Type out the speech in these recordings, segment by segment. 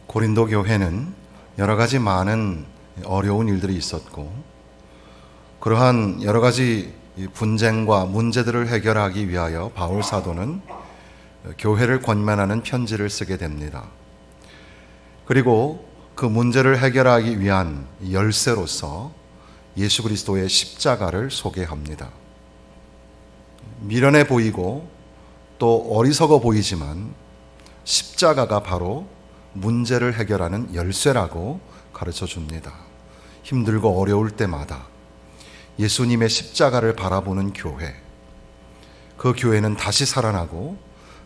고린도 교회는 여러 가지 많은 어려운 일들이 있었고, 그러한 여러 가지 분쟁과 문제들을 해결하기 위하여 바울 사도는 교회를 권면하는 편지를 쓰게 됩니다. 그리고 그 문제를 해결하기 위한 열쇠로서 예수 그리스도의 십자가를 소개합니다. 미련해 보이고 또 어리석어 보이지만 십자가가 바로 문제를 해결하는 열쇠라고 가르쳐 줍니다. 힘들고 어려울 때마다 예수님의 십자가를 바라보는 교회, 그 교회는 다시 살아나고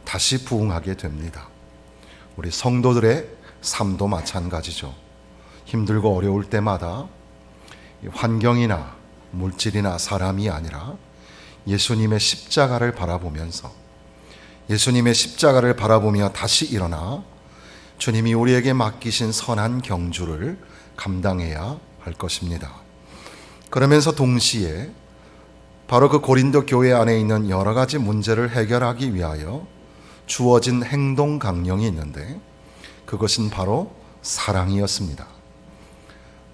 다시 부흥하게 됩니다. 우리 성도들의 삶도 마찬가지죠. 힘들고 어려울 때마다 환경이나 물질이나 사람이 아니라 예수님의 십자가를 바라보면서, 예수님의 십자가를 바라보며 다시 일어나 주님이 우리에게 맡기신 선한 경주를 감당해야 할 것입니다. 그러면서 동시에 바로 그 고린도 교회 안에 있는 여러 가지 문제를 해결하기 위하여 주어진 행동 강령이 있는데, 그것은 바로 사랑이었습니다.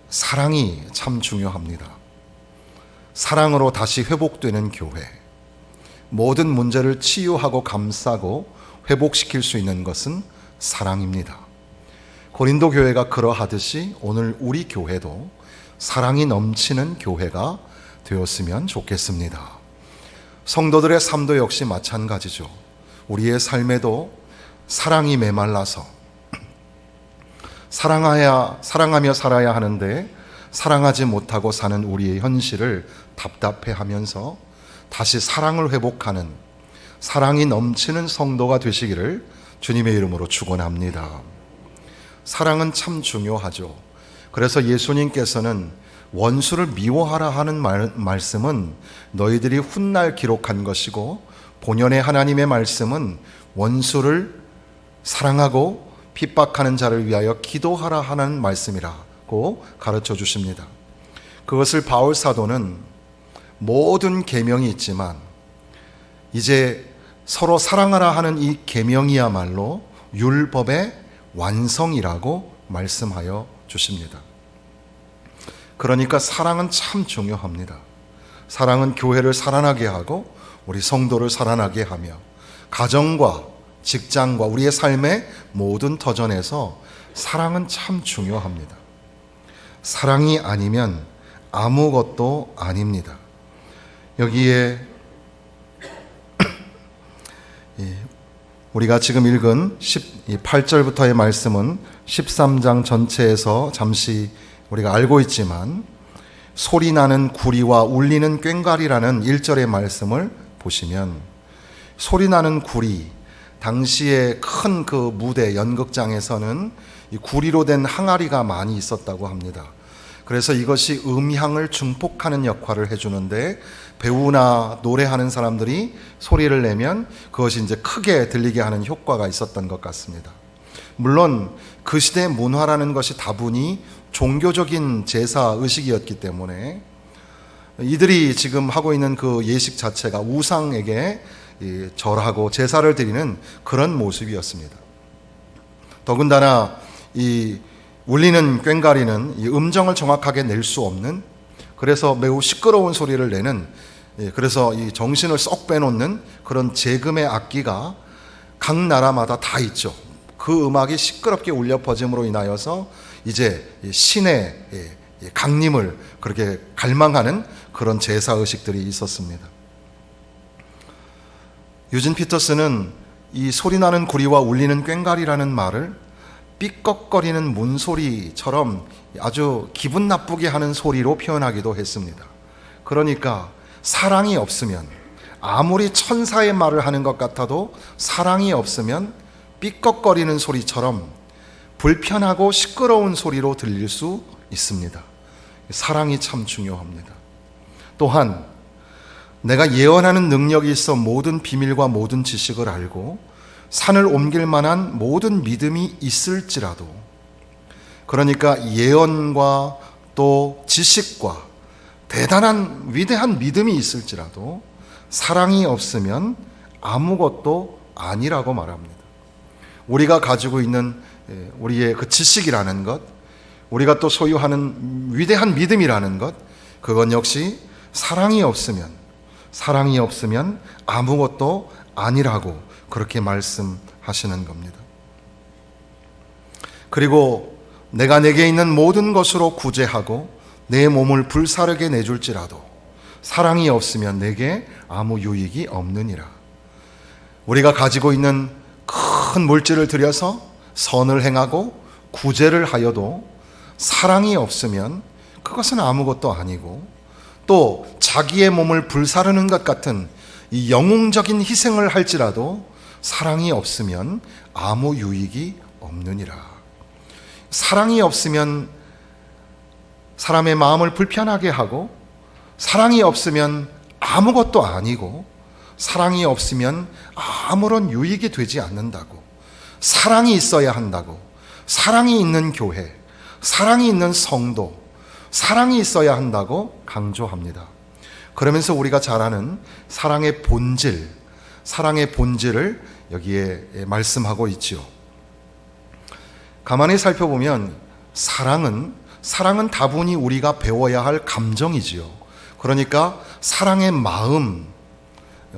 사랑이 참 중요합니다. 사랑으로 다시 회복되는 교회, 모든 문제를 치유하고 감싸고 회복시킬 수 있는 것은 사랑입니다. 고린도 교회가 그러하듯이 오늘 우리 교회도 사랑이 넘치는 교회가 되었으면 좋겠습니다. 성도들의 삶도 역시 마찬가지죠. 우리의 삶에도 사랑이 메말라서 사랑하며 살아야 하는데 사랑하지 못하고 사는 우리의 현실을 답답해하면서 다시 사랑을 회복하는, 사랑이 넘치는 성도가 되시기를 주님의 이름으로 축원합니다. 사랑은 참 중요하죠. 그래서 예수님께서는 원수를 미워하라 하는 말씀은 너희들이 훗날 기록한 것이고, 본연의 하나님의 말씀은 원수를 사랑하고 핍박하는 자를 위하여 기도하라 하는 말씀이라고 가르쳐 주십니다. 그것을 바울 사도는 모든 계명이 있지만 이제 서로 사랑하라 하는 이 계명이야말로 율법의 완성이라고 말씀하여 주십니다. 그러니까 사랑은 참 중요합니다. 사랑은 교회를 살아나게 하고 우리 성도를 살아나게 하며 가정과 직장과 우리의 삶의 모든 터전에서 사랑은 참 중요합니다. 사랑이 아니면 아무것도 아닙니다. 여기에 우리가 지금 읽은 8절부터의 말씀은 13장 전체에서 잠시 우리가 알고 있지만, 소리나는 구리와 울리는 꽹과리라는 1절의 말씀을 보시면, 소리나는 구리, 당시에 큰 그 무대 연극장에서는 이 구리로 된 항아리가 많이 있었다고 합니다. 그래서 이것이 음향을 증폭하는 역할을 해주는데, 배우나 노래하는 사람들이 소리를 내면 그것이 이제 크게 들리게 하는 효과가 있었던 것 같습니다. 물론 그 시대의 문화라는 것이 다분히 종교적인 제사 의식이었기 때문에 이들이 지금 하고 있는 그 예식 자체가 우상에게 절하고 제사를 드리는 그런 모습이었습니다. 더군다나 이 울리는 꽹과리는 이 음정을 정확하게 낼 수 없는, 그래서 매우 시끄러운 소리를 내는, 그래서 이 정신을 쏙 빼놓는 그런 재금의 악기가 각 나라마다 다 있죠. 그 음악이 시끄럽게 울려 퍼짐으로 인하여서 이제 신의 강림을 그렇게 갈망하는 그런 제사의식들이 있었습니다. 유진 피터스는 이 소리나는 구리와 울리는 꽹과리라는 말을 삐걱거리는 문소리처럼 아주 기분 나쁘게 하는 소리로 표현하기도 했습니다. 그러니까 사랑이 없으면, 아무리 천사의 말을 하는 것 같아도 사랑이 없으면 삐걱거리는 소리처럼 불편하고 시끄러운 소리로 들릴 수 있습니다. 사랑이 참 중요합니다. 또한 내가 예언하는 능력이 있어 모든 비밀과 모든 지식을 알고 산을 옮길 만한 모든 믿음이 있을지라도, 그러니까 예언과 또 지식과 대단한 위대한 믿음이 있을지라도 사랑이 없으면 아무것도 아니라고 말합니다. 우리가 가지고 있는 우리의 그 지식이라는 것, 우리가 또 소유하는 위대한 믿음이라는 것, 그건 역시 사랑이 없으면 아무것도 아니라고 그렇게 말씀하시는 겁니다. 그리고 내가 내게 있는 모든 것으로 구제하고 내 몸을 불사르게 내줄지라도 사랑이 없으면 내게 아무 유익이 없느니라. 우리가 가지고 있는 큰 물질을 들여서 선을 행하고 구제를 하여도 사랑이 없으면 그것은 아무것도 아니고, 또 자기의 몸을 불사르는 것 같은 이 영웅적인 희생을 할지라도 사랑이 없으면 아무 유익이 없느니라. 사랑이 없으면 사람의 마음을 불편하게 하고, 사랑이 없으면 아무것도 아니고, 사랑이 없으면 아무런 유익이 되지 않는다고, 사랑이 있어야 한다고, 사랑이 있는 교회, 사랑이 있는 성도, 사랑이 있어야 한다고 강조합니다. 그러면서 우리가 잘 아는 사랑의 본질을 여기에 말씀하고 있지요. 가만히 살펴보면 사랑은 다분히 우리가 배워야 할 감정이지요. 그러니까 사랑의 마음,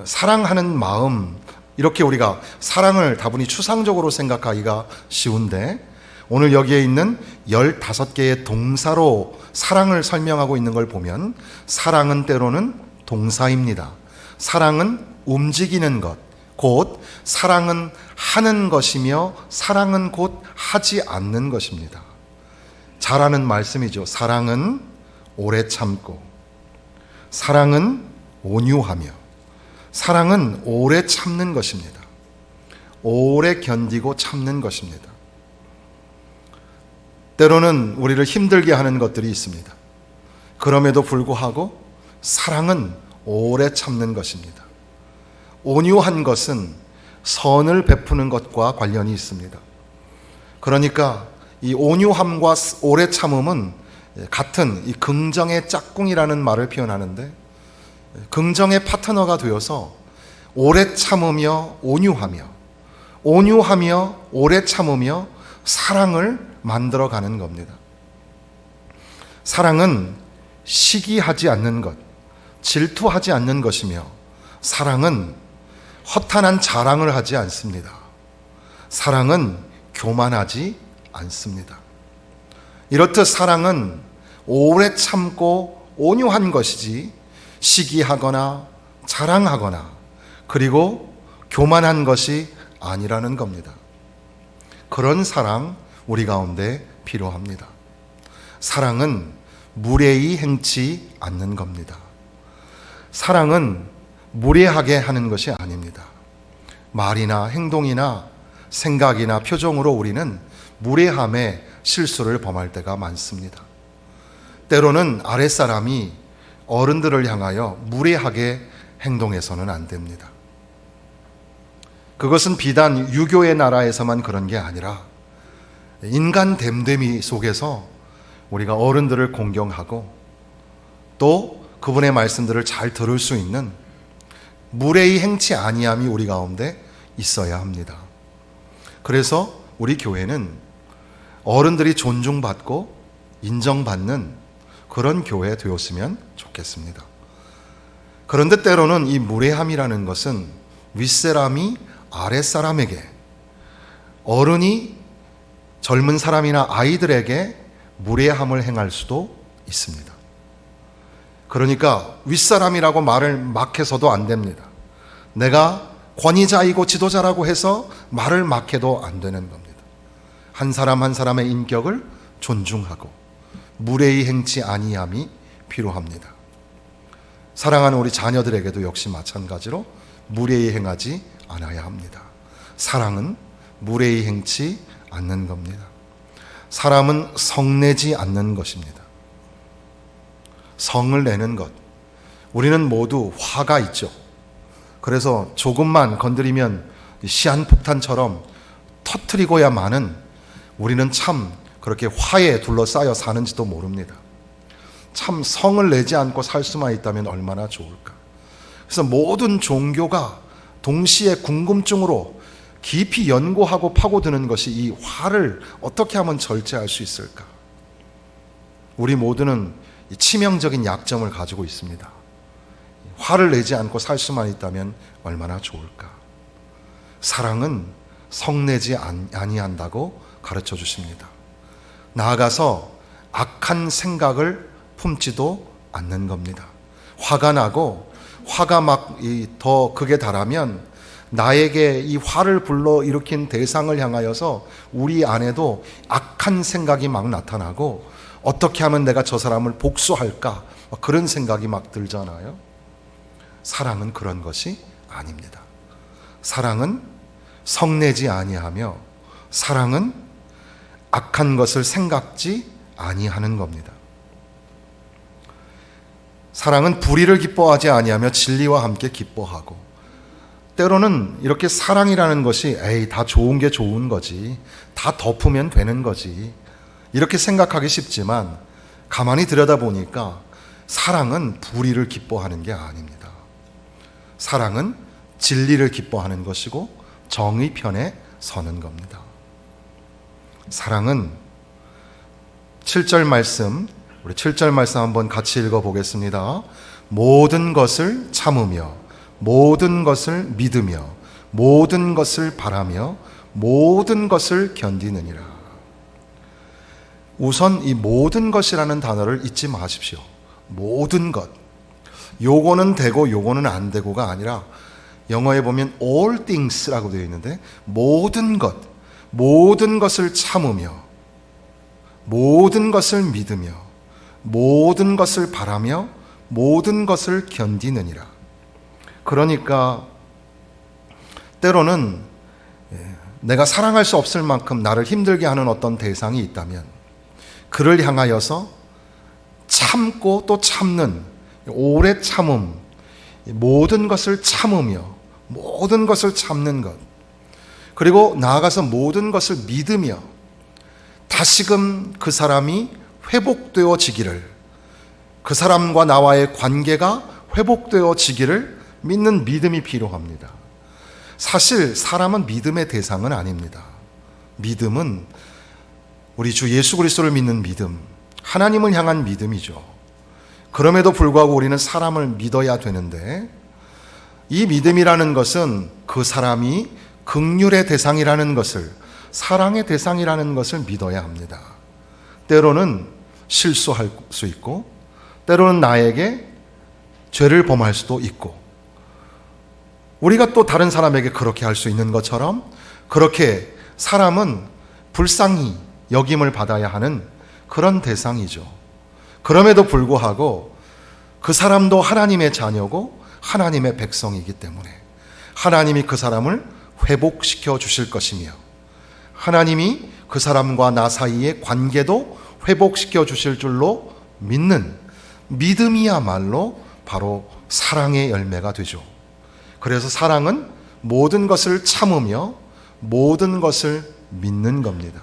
사랑하는 마음, 이렇게 우리가 사랑을 다분히 추상적으로 생각하기가 쉬운데, 오늘 여기에 있는 15개의 동사로 사랑을 설명하고 있는 걸 보면 사랑은 때로는 동사입니다. 사랑은 움직이는 것, 곧 사랑은 하는 것이며 사랑은 곧 하지 않는 것입니다. 잘 아는 말씀이죠. 사랑은 오래 참고, 사랑은 온유하며, 사랑은 오래 참는 것입니다. 오래 견디고 참는 것입니다. 때로는 우리를 힘들게 하는 것들이 있습니다. 그럼에도 불구하고 사랑은 오래 참는 것입니다. 온유한 것은 선을 베푸는 것과 관련이 있습니다. 그러니까 이 온유함과 오래 참음은 같은 이 긍정의 짝꿍이라는 말을 표현하는데, 긍정의 파트너가 되어서 오래 참으며 온유하며 오래 참으며 사랑을 만들어가는 겁니다. 사랑은 시기하지 않는 것, 질투하지 않는 것이며, 사랑은 허탄한 자랑을 하지 않습니다. 사랑은 교만하지 않습니다. 이렇듯 사랑은 오래 참고 온유한 것이지 시기하거나 자랑하거나 그리고 교만한 것이 아니라는 겁니다. 그런 사랑 우리 가운데 필요합니다. 사랑은 무례히 행치 않는 겁니다. 사랑은 무례하게 하는 것이 아닙니다. 말이나 행동이나 생각이나 표정으로 우리는 무례함에 실수를 범할 때가 많습니다. 때로는 아랫사람이 어른들을 향하여 무례하게 행동해서는 안 됩니다. 그것은 비단 유교의 나라에서만 그런 게 아니라 인간 됨됨이 속에서 우리가 어른들을 공경하고 또 그분의 말씀들을 잘 들을 수 있는 무례히 행치 아니함이 우리 가운데 있어야 합니다. 그래서 우리 교회는 어른들이 존중받고 인정받는 그런 교회 되었으면 좋겠습니다. 그런데 때로는 이 무례함이라는 것은 윗사람이 아랫사람에게, 어른이 젊은 사람이나 아이들에게 무례함을 행할 수도 있습니다. 그러니까 윗사람이라고 말을 막 해서도 안 됩니다. 내가 권위자이고 지도자라고 해서 말을 막 해도 안 되는 겁니다. 한 사람 한 사람의 인격을 존중하고 무례히 행치 아니함이 필요합니다. 사랑하는 우리 자녀들에게도 역시 마찬가지로 무례히 행하지 않아야 합니다. 사랑은 무례히 행치 않는 겁니다. 사람은 성내지 않는 것입니다. 성을 내는 것. 우리는 모두 화가 있죠. 그래서 조금만 건드리면 시한폭탄처럼 터뜨리고야만은 우리는 참 그렇게 화에 둘러싸여 사는지도 모릅니다. 참 성을 내지 않고 살 수만 있다면 얼마나 좋을까. 그래서 모든 종교가 동시에 궁금증으로 깊이 연구하고 파고드는 것이 이 화를 어떻게 하면 절제할 수 있을까? 우리 모두는 이 치명적인 약점을 가지고 있습니다. 화를 내지 않고 살 수만 있다면 얼마나 좋을까? 사랑은 성내지 아니한다고 가르쳐 주십니다. 나아가서 악한 생각을 품지도 않는 겁니다. 화가 나고 화가 막 더 극에 달하면 나에게 이 화를 불러일으킨 대상을 향하여서 우리 안에도 악한 생각이 막 나타나고 어떻게 하면 내가 저 사람을 복수할까? 그런 생각이 막 들잖아요. 사랑은 그런 것이 아닙니다. 사랑은 성내지 아니하며 사랑은 악한 것을 생각지 아니하는 겁니다. 사랑은 불의를 기뻐하지 아니하며 진리와 함께 기뻐하고, 때로는 이렇게 사랑이라는 것이 다 좋은 게 좋은 거지, 다 덮으면 되는 거지, 이렇게 생각하기 쉽지만 가만히 들여다보니까 사랑은 불의를 기뻐하는 게 아닙니다. 사랑은 진리를 기뻐하는 것이고 정의 편에 서는 겁니다. 사랑은 7절 말씀, 우리 7절 말씀 한번 같이 읽어보겠습니다. 모든 것을 참으며 모든 것을 믿으며 모든 것을 바라며 모든 것을 견디느니라. 우선 이 모든 것이라는 단어를 잊지 마십시오. 모든 것. 요거는 되고 요거는 안 되고가 아니라 영어에 보면 all things라고 되어 있는데 모든 것, 모든 것을 참으며 모든 것을 믿으며 모든 것을 바라며 모든 것을 견디느니라. 그러니까 때로는 내가 사랑할 수 없을 만큼 나를 힘들게 하는 어떤 대상이 있다면 그를 향하여서 참고 또 참는 오래 참음, 모든 것을 참으며 모든 것을 참는 것, 그리고 나아가서 모든 것을 믿으며 다시금 그 사람이 회복되어지기를, 그 사람과 나와의 관계가 회복되어지기를 믿는 믿음이 필요합니다. 사실 사람은 믿음의 대상은 아닙니다. 믿음은 우리 주 예수 그리스도를 믿는 믿음, 하나님을 향한 믿음이죠. 그럼에도 불구하고 우리는 사람을 믿어야 되는데 이 믿음이라는 것은 그 사람이 긍휼의 대상이라는 것을, 사랑의 대상이라는 것을 믿어야 합니다. 때로는 실수할 수 있고 때로는 나에게 죄를 범할 수도 있고 우리가 또 다른 사람에게 그렇게 할 수 있는 것처럼 그렇게 사람은 불쌍히 여김을 받아야 하는 그런 대상이죠. 그럼에도 불구하고 그 사람도 하나님의 자녀고 하나님의 백성이기 때문에 하나님이 그 사람을 회복시켜 주실 것이며 하나님이 그 사람과 나 사이의 관계도 회복시켜 주실 줄로 믿는 믿음이야말로 바로 사랑의 열매가 되죠. 그래서 사랑은 모든 것을 참으며 모든 것을 믿는 겁니다.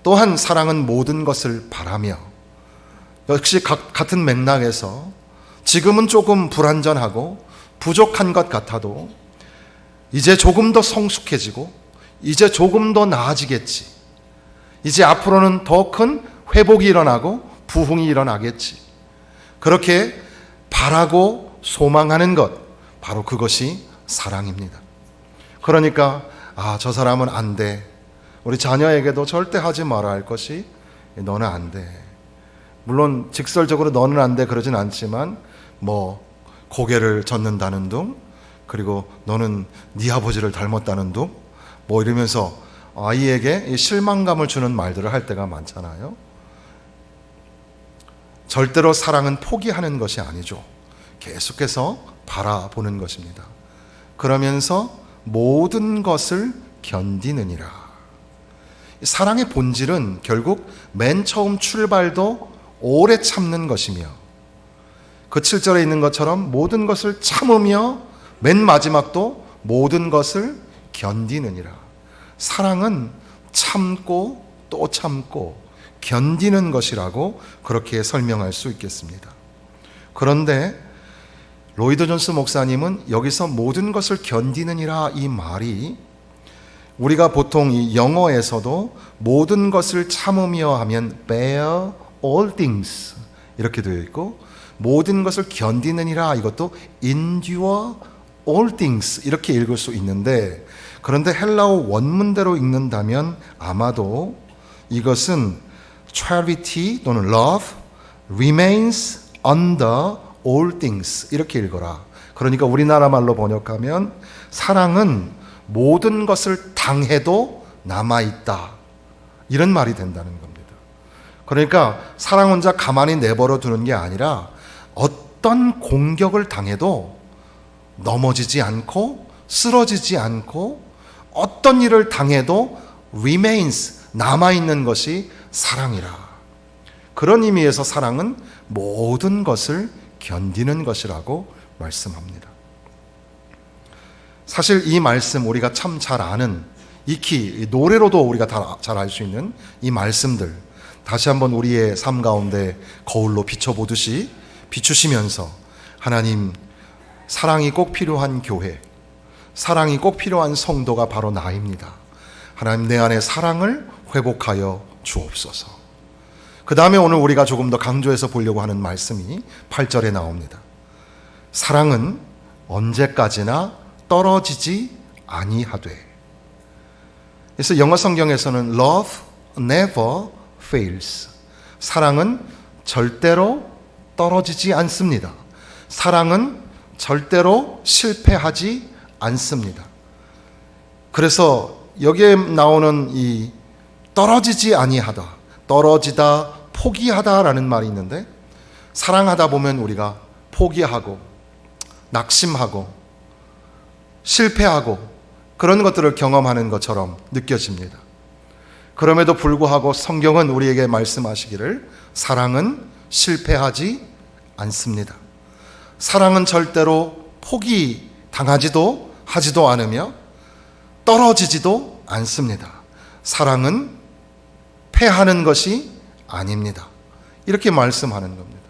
또한 사랑은 모든 것을 바라며, 역시 같은 맥락에서 지금은 조금 불완전하고 부족한 것 같아도 이제 조금 더 성숙해지고 이제 조금 더 나아지겠지, 이제 앞으로는 더 큰 회복이 일어나고 부흥이 일어나겠지, 그렇게 바라고 소망하는 것, 바로 그것이 사랑입니다. 그러니까 저 사람은 안 돼, 우리 자녀에게도 절대 하지 말아야 할 것이 너는 안 돼. 물론 직설적으로 너는 안 돼 그러진 않지만 고개를 젓는다는 둥, 그리고 너는 네 아버지를 닮았다는 둥, 이러면서 아이에게 실망감을 주는 말들을 할 때가 많잖아요. 절대로 사랑은 포기하는 것이 아니죠. 계속해서 바라보는 것입니다. 그러면서 모든 것을 견디느니라. 사랑의 본질은 결국 맨 처음 출발도 오래 참는 것이며 그 7절에 있는 것처럼 모든 것을 참으며 맨 마지막도 모든 것을 견디느니라. 사랑은 참고 또 참고 견디는 것이라고 그렇게 설명할 수 있겠습니다. 그런데 로이드 존스 목사님은 여기서 모든 것을 견디느니라 이 말이 우리가 보통 이 영어에서도 모든 것을 참으며 하면 bear all things 이렇게 되어 있고, 모든 것을 견디느니라 이것도 endure all things 이렇게 읽을 수 있는데, 그런데 헬라어 원문대로 읽는다면 아마도 이것은 charity 또는 love remains under all things 이렇게 읽어라. 그러니까 우리나라 말로 번역하면 사랑은 모든 것을 당해도 남아있다, 이런 말이 된다는 겁니다. 그러니까 사랑 혼자 가만히 내버려 두는 게 아니라 어떤 공격을 당해도 넘어지지 않고 쓰러지지 않고 어떤 일을 당해도 remains 남아있는 것이 사랑이라. 그런 의미에서 사랑은 모든 것을 견디는 것이라고 말씀합니다. 사실 이 말씀 우리가 참 잘 아는, 익히 노래로도 우리가 다 잘 알 수 있는 이 말씀들 다시 한번 우리의 삶 가운데 거울로 비춰보듯이 비추시면서, 하나님, 사랑이 꼭 필요한 교회, 사랑이 꼭 필요한 성도가 바로 나입니다. 하나님, 내 안에 사랑을 회복하여 주옵소서. 그 다음에 오늘 우리가 조금 더 강조해서 보려고 하는 말씀이 8절에 나옵니다. 사랑은 언제까지나 떨어지지 아니하되. 그래서 영어 성경에서는 love never fails. 사랑은 절대로 떨어지지 않습니다. 사랑은 절대로 실패하지 않습니다. 그래서 여기에 나오는 이 떨어지지 아니하다, 떨어지다, 포기하다라는 말이 있는데, 사랑하다 보면 우리가 포기하고 낙심하고 실패하고 그런 것들을 경험하는 것처럼 느껴집니다. 그럼에도 불구하고 성경은 우리에게 말씀하시기를 사랑은 실패하지 않습니다. 사랑은 절대로 포기당하지도 하지도 않으며 떨어지지도 않습니다. 사랑은 패하는 것이 아닙니다. 이렇게 말씀하는 겁니다.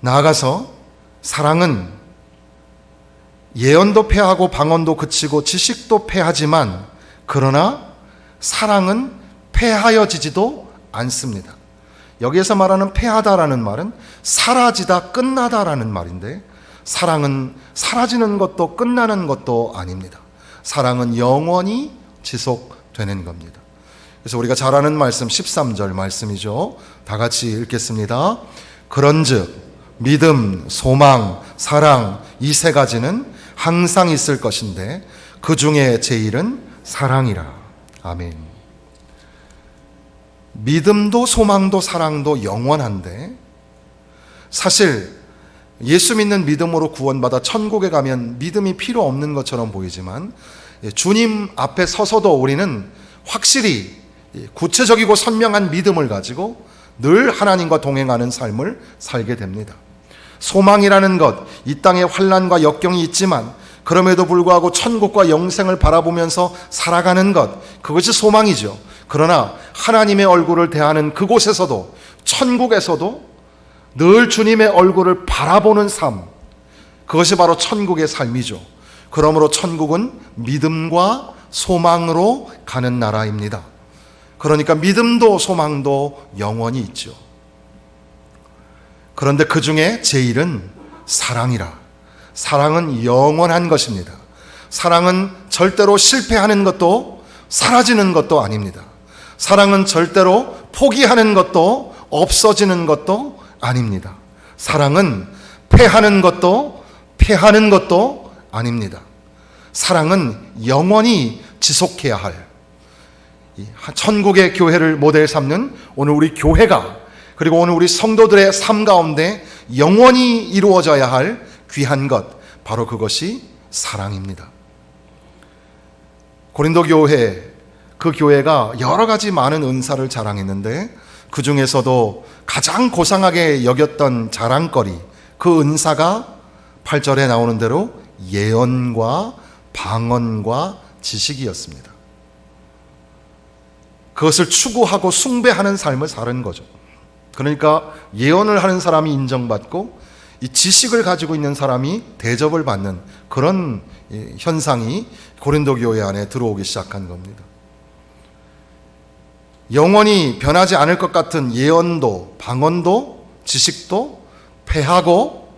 나아가서 사랑은 예언도 패하고 방언도 그치고 지식도 패하지만, 그러나 사랑은 패하여지지도 않습니다. 여기에서 말하는 패하다라는 말은 사라지다, 끝나다라는 말인데, 사랑은 사라지는 것도 끝나는 것도 아닙니다. 사랑은 영원히 지속되는 겁니다. 그래서 우리가 잘 아는 말씀 13절 말씀이죠. 다 같이 읽겠습니다. 그런즉 믿음, 소망, 사랑 이 세 가지는 항상 있을 것인데 그 중에 제일은 사랑이라. 아멘. 믿음도 소망도 사랑도 영원한데, 사실 예수 믿는 믿음으로 구원받아 천국에 가면 믿음이 필요 없는 것처럼 보이지만, 주님 앞에 서서도 우리는 확실히 구체적이고 선명한 믿음을 가지고 늘 하나님과 동행하는 삶을 살게 됩니다. 소망이라는 것, 이 땅에 환난과 역경이 있지만 그럼에도 불구하고 천국과 영생을 바라보면서 살아가는 것, 그것이 소망이죠. 그러나 하나님의 얼굴을 대하는 그곳에서도, 천국에서도 늘 주님의 얼굴을 바라보는 삶, 그것이 바로 천국의 삶이죠. 그러므로 천국은 믿음과 소망으로 가는 나라입니다. 그러니까 믿음도 소망도 영원히 있죠. 그런데 그 중에 제일은 사랑이라. 사랑은 영원한 것입니다. 사랑은 절대로 실패하는 것도 사라지는 것도 아닙니다. 사랑은 절대로 포기하는 것도 없어지는 것도 아닙니다. 사랑은 패하는 것도 아닙니다. 사랑은 영원히 지속해야 할, 천국의 교회를 모델 삼는 오늘 우리 교회가, 그리고 오늘 우리 성도들의 삶 가운데 영원히 이루어져야 할 귀한 것, 바로 그것이 사랑입니다. 고린도 교회, 그 교회가 여러 가지 많은 은사를 자랑했는데 그 중에서도 가장 고상하게 여겼던 자랑거리, 그 은사가 8절에 나오는 대로 예언과 방언과 지식이었습니다. 그것을 추구하고 숭배하는 삶을 사는 거죠. 그러니까 예언을 하는 사람이 인정받고 이 지식을 가지고 있는 사람이 대접을 받는 그런 현상이 고린도 교회 안에 들어오기 시작한 겁니다. 영원히 변하지 않을 것 같은 예언도, 방언도, 지식도 패하고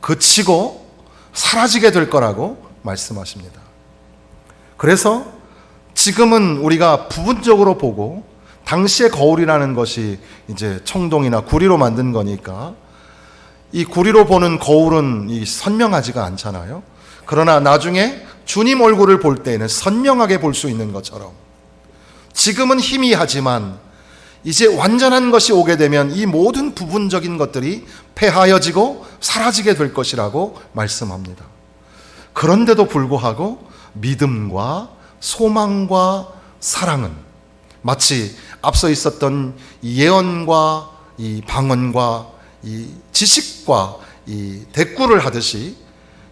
그치고 사라지게 될 거라고 말씀하십니다. 그래서 지금은 우리가 부분적으로 보고 당시의 거울이라는 것이 이제 청동이나 구리로 만든 거니까 이 구리로 보는 거울은 선명하지가 않잖아요. 그러나 나중에 주님 얼굴을 볼 때에는 선명하게 볼 수 있는 것처럼 지금은 희미하지만 이제 완전한 것이 오게 되면 이 모든 부분적인 것들이 폐하여지고 사라지게 될 것이라고 말씀합니다. 그런데도 불구하고 믿음과 소망과 사랑은 마치 앞서 있었던 이 예언과 이 방언과 이 지식과 이 대꾸를 하듯이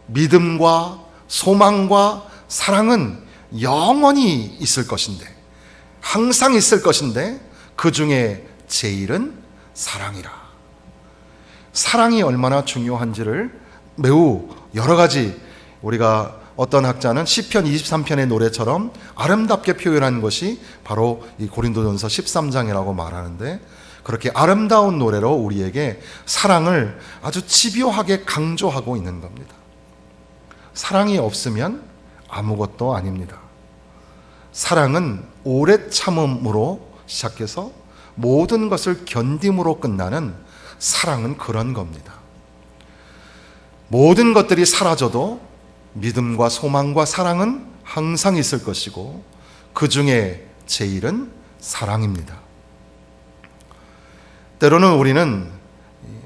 믿음과 소망과 사랑은 영원히 있을 것인데, 항상 있을 것인데 그 중에 제일은 사랑이라. 사랑이 얼마나 중요한지를 매우 여러 가지 우리가 어떤 학자는 시편 23편의 노래처럼 아름답게 표현한 것이 바로 이 고린도전서 13장이라고 말하는데, 그렇게 아름다운 노래로 우리에게 사랑을 아주 집요하게 강조하고 있는 겁니다. 사랑이 없으면 아무것도 아닙니다. 사랑은 오래 참음으로 시작해서 모든 것을 견딤으로 끝나는 사랑은 그런 겁니다. 모든 것들이 사라져도 믿음과 소망과 사랑은 항상 있을 것이고 그 중에 제일은 사랑입니다. 때로는 우리는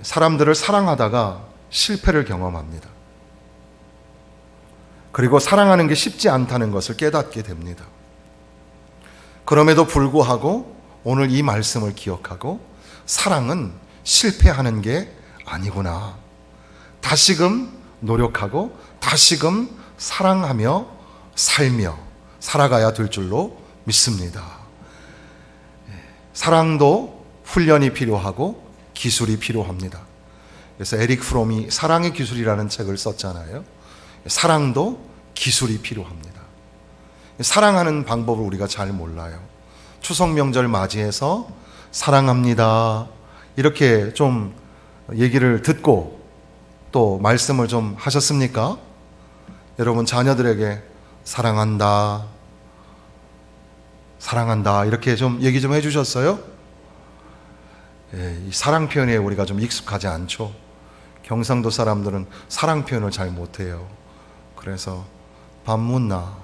사람들을 사랑하다가 실패를 경험합니다. 그리고 사랑하는 게 쉽지 않다는 것을 깨닫게 됩니다. 그럼에도 불구하고 오늘 이 말씀을 기억하고 사랑은 실패하는 게 아니구나, 다시금 노력하고 다시금 사랑하며 살며 살아가야 될 줄로 믿습니다. 사랑도 훈련이 필요하고 기술이 필요합니다. 그래서 에릭 프롬이 사랑의 기술이라는 책을 썼잖아요. 사랑도 기술이 필요합니다. 사랑하는 방법을 우리가 잘 몰라요. 추석 명절 맞이해서 사랑합니다 이렇게 좀 얘기를 듣고 또 말씀을 좀 하셨습니까? 여러분 자녀들에게 사랑한다, 사랑한다 이렇게 좀 얘기 좀 해주셨어요? 이 사랑 표현에 우리가 좀 익숙하지 않죠. 경상도 사람들은 사랑 표현을 잘 못해요. 그래서 밥 묻나?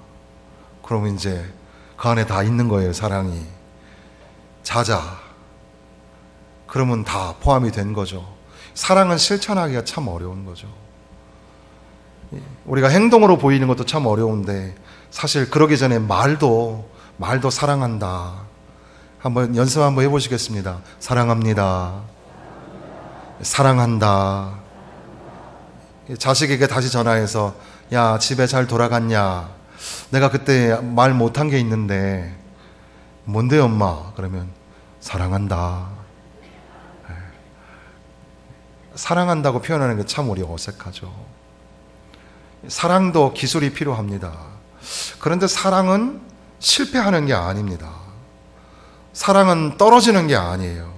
그러면 이제 그 안에 다 있는 거예요, 사랑이. 자자. 그러면 다 포함이 된 거죠. 사랑은 실천하기가 참 어려운 거죠. 우리가 행동으로 보이는 것도 참 어려운데 사실 그러기 전에 말도 사랑한다. 한번 연습 한번 해보시겠습니다. 사랑합니다. 사랑한다. 자식에게 다시 전화해서 야, 집에 잘 돌아갔냐? 내가 그때 말 못한 게 있는데 뭔데 엄마? 그러면 사랑한다. 사랑한다고 표현하는 게 참 우리 어색하죠. 사랑도 기술이 필요합니다. 그런데 사랑은 실패하는 게 아닙니다. 사랑은 떨어지는 게 아니에요.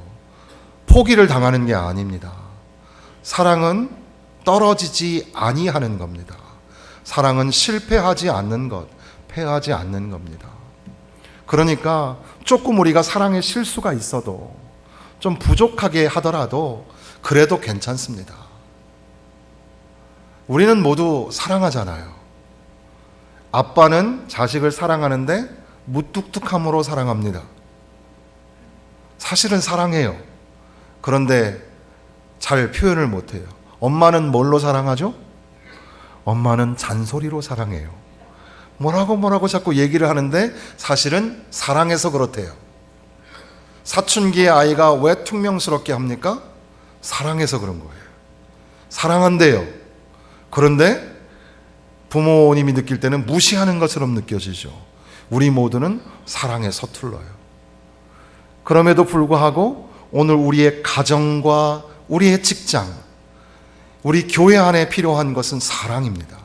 포기를 당하는 게 아닙니다. 사랑은 떨어지지 아니하는 겁니다. 사랑은 실패하지 않는 것, 패하지 않는 겁니다. 그러니까 조금 우리가 사랑에 실수가 있어도 좀 부족하게 하더라도 그래도 괜찮습니다. 우리는 모두 사랑하잖아요. 아빠는 자식을 사랑하는데 무뚝뚝함으로 사랑합니다. 사실은 사랑해요. 그런데 잘 표현을 못해요. 엄마는 뭘로 사랑하죠? 엄마는 잔소리로 사랑해요. 뭐라고 자꾸 얘기를 하는데 사실은 사랑해서 그렇대요. 사춘기의 아이가 왜 퉁명스럽게 합니까? 사랑해서 그런 거예요. 사랑한대요. 그런데 부모님이 느낄 때는 무시하는 것처럼 느껴지죠. 우리 모두는 사랑에 서툴러요. 그럼에도 불구하고 오늘 우리의 가정과 우리의 직장, 우리 교회 안에 필요한 것은 사랑입니다.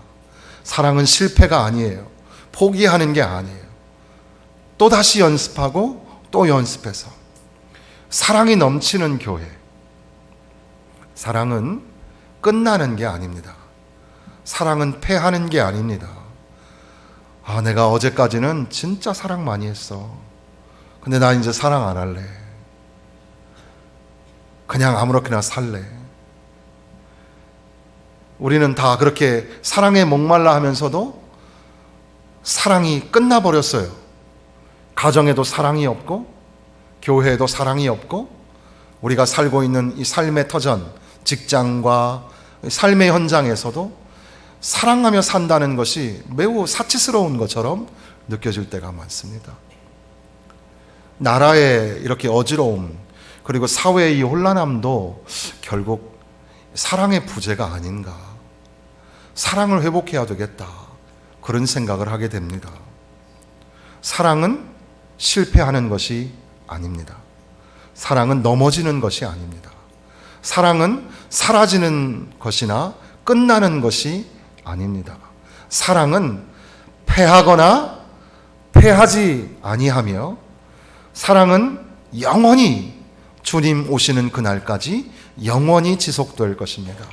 사랑은 실패가 아니에요. 포기하는 게 아니에요. 또다시 연습하고 또 연습해서 사랑이 넘치는 교회. 사랑은 끝나는 게 아닙니다. 사랑은 패하는 게 아닙니다. 내가 어제까지는 진짜 사랑 많이 했어. 근데 나 이제 사랑 안 할래. 그냥 아무렇게나 살래. 우리는 다 그렇게 사랑에 목말라 하면서도 사랑이 끝나버렸어요. 가정에도 사랑이 없고 교회에도 사랑이 없고 우리가 살고 있는 이 삶의 터전, 직장과 삶의 현장에서도 사랑하며 산다는 것이 매우 사치스러운 것처럼 느껴질 때가 많습니다. 나라의 이렇게 어지러움, 그리고 사회의 이 혼란함도 결국 사랑의 부재가 아닌가. 사랑을 회복해야 되겠다. 그런 생각을 하게 됩니다. 사랑은 실패하는 것이 아닙니다. 사랑은 넘어지는 것이 아닙니다. 사랑은 사라지는 것이나 끝나는 것이 아닙니다. 사랑은 패하거나 패하지 아니하며 사랑은 영원히 주님 오시는 그날까지 영원히 지속될 것입니다.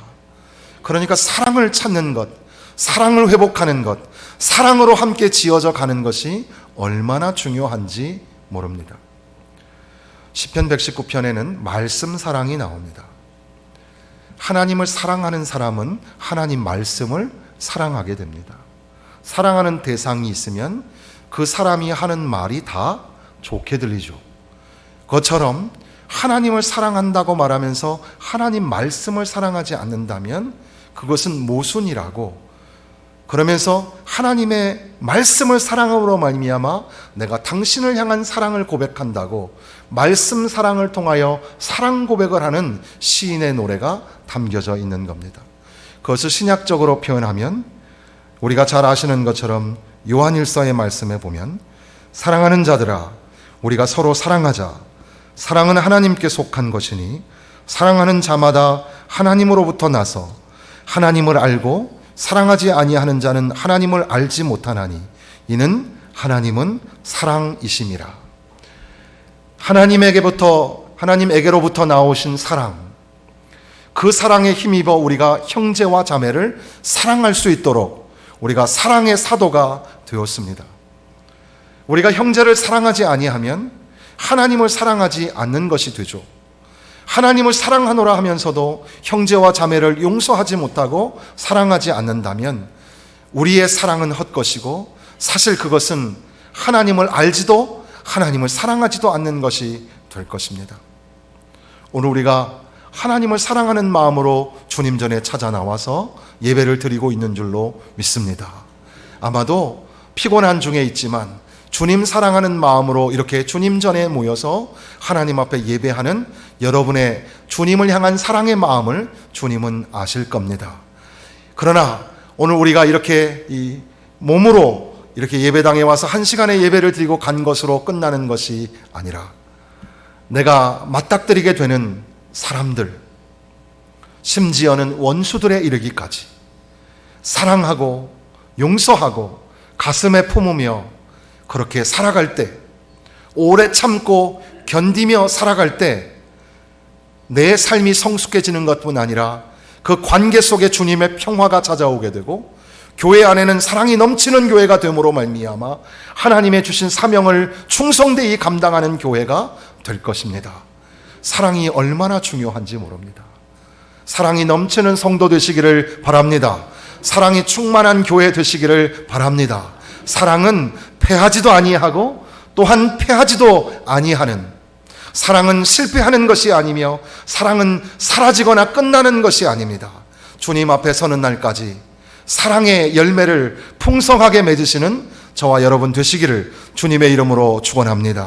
그러니까 사랑을 찾는 것, 사랑을 회복하는 것, 사랑으로 함께 지어져 가는 것이 얼마나 중요한지 모릅니다. 시편 119편에는 말씀 사랑이 나옵니다. 하나님을 사랑하는 사람은 하나님 말씀을 사랑하게 됩니다. 사랑하는 대상이 있으면 그 사람이 하는 말이 다 좋게 들리죠. 그것처럼 하나님을 사랑한다고 말하면서 하나님 말씀을 사랑하지 않는다면 그것은 모순이라고, 그러면서 하나님의 말씀을 사랑함으로 말미암아 내가 당신을 향한 사랑을 고백한다고 말씀 사랑을 통하여 사랑 고백을 하는 시인의 노래가 담겨져 있는 겁니다. 그것을 신약적으로 표현하면 우리가 잘 아시는 것처럼 요한일서의 말씀에 보면 사랑하는 자들아 우리가 서로 사랑하자. 사랑은 하나님께 속한 것이니 사랑하는 자마다 하나님으로부터 나서 하나님을 알고 사랑하지 아니하는 자는 하나님을 알지 못하나니 이는 하나님은 사랑이심이라. 하나님에게로부터 나오신 사랑, 그 사랑에 힘입어 우리가 형제와 자매를 사랑할 수 있도록 우리가 사랑의 사도가 되었습니다. 우리가 형제를 사랑하지 아니하면 하나님을 사랑하지 않는 것이 되죠. 하나님을 사랑하노라 하면서도 형제와 자매를 용서하지 못하고 사랑하지 않는다면 우리의 사랑은 헛것이고 사실 그것은 하나님을 알지도 하나님을 사랑하지도 않는 것이 될 것입니다. 오늘 우리가 하나님을 사랑하는 마음으로 주님 전에 찾아 나와서 예배를 드리고 있는 줄로 믿습니다. 아마도 피곤한 중에 있지만 주님 사랑하는 마음으로 이렇게 주님 전에 모여서 하나님 앞에 예배하는 여러분의 주님을 향한 사랑의 마음을 주님은 아실 겁니다. 그러나 오늘 우리가 이렇게 이 몸으로 이렇게 예배당에 와서 1시간의 예배를 드리고 간 것으로 끝나는 것이 아니라 내가 맞닥뜨리게 되는 사람들, 심지어는 원수들에 이르기까지 사랑하고 용서하고 가슴에 품으며 그렇게 살아갈 때, 오래 참고 견디며 살아갈 때 내 삶이 성숙해지는 것뿐 아니라 그 관계 속에 주님의 평화가 찾아오게 되고 교회 안에는 사랑이 넘치는 교회가 됨으로 말미암아 하나님의 주신 사명을 충성되이 감당하는 교회가 될 것입니다. 사랑이 얼마나 중요한지 모릅니다. 사랑이 넘치는 성도 되시기를 바랍니다. 사랑이 충만한 교회 되시기를 바랍니다. 사랑은 패하지도 아니하고 또한 패하지도 아니하는, 사랑은 실패하는 것이 아니며 사랑은 사라지거나 끝나는 것이 아닙니다. 주님 앞에 서는 날까지 사랑의 열매를 풍성하게 맺으시는 저와 여러분 되시기를 주님의 이름으로 축원합니다.